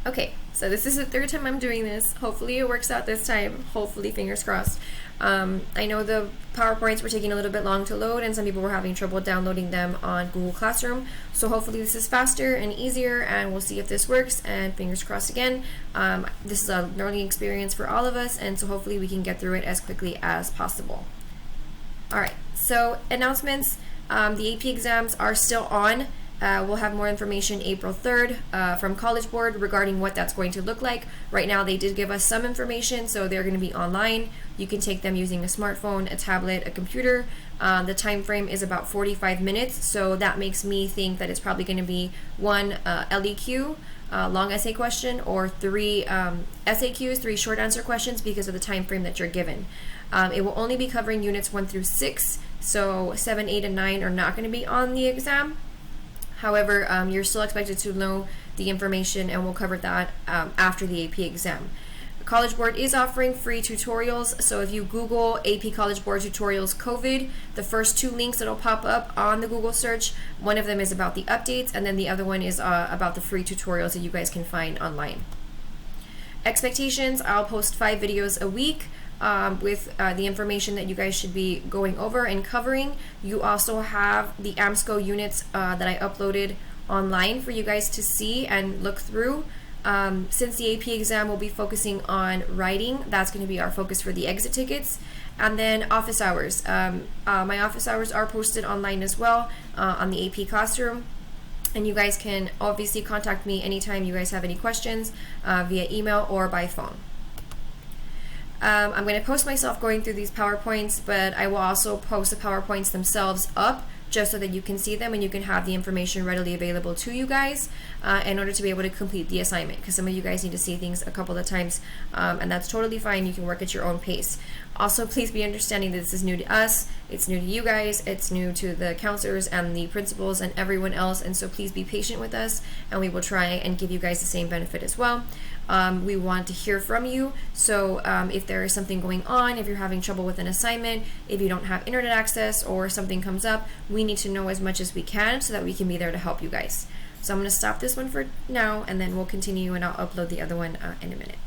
Okay, so this is the third time I'm doing this. Hopefully it works out this time. Hopefully, fingers crossed. I know the PowerPoints were taking a little bit long to load and some people were having trouble downloading them on Google Classroom. So hopefully this is faster and easier, and we'll see if this works, and fingers crossed again. This is a learning experience for all of us, and so hopefully we can get through it as quickly as possible. All right, so announcements. The AP exams are still on. We'll have more information April 3rd from College Board regarding what that's going to look like. Right now, they did give us some information, so they're going to be online. You can take them using a smartphone, a tablet, a computer. The time frame is about 45 minutes, so that makes me think that it's probably going to be one LEQ, long essay question, or three SAQs, three short answer questions, because of the time frame that you're given. It will only be covering units 1 through 6, so 7, 8, and 9 are not going to be on the exam. However, you're still expected to know the information, and we'll cover that after the AP exam. The College Board is offering free tutorials, so if you Google AP College Board Tutorials COVID, the first two links that'll pop up on the Google search, one of them is about the updates, and then the other one is about the free tutorials that you guys can find online. Expectations, I'll post 5 videos a week. With the information that you guys should be going over and covering. You also have the AMSCO units that I uploaded online for you guys to see and look through. Since the AP exam will be focusing on writing, that's going to be our focus for the exit tickets. And then office hours. My office hours are posted online as well on the AP Classroom. And you guys can obviously contact me anytime you guys have any questions via email or by phone. I'm going to post myself going through these PowerPoints, but I will also post the PowerPoints themselves up just so that you can see them and you can have the information readily available to you guys in order to be able to complete the assignment, because some of you guys need to see things a couple of times, and that's totally fine. You can work at your own pace. Also, please be understanding that this is new to us, it's new to you guys, it's new to the counselors and the principals and everyone else, and so please be patient with us, and we will try and give you guys the same benefit as well. We want to hear from you, so if there is something going on, if you're having trouble with an assignment, if you don't have internet access or something comes up, we need to know as much as we can so that we can be there to help you guys. So I'm going to stop this one for now, and then we'll continue, and I'll upload the other one in a minute.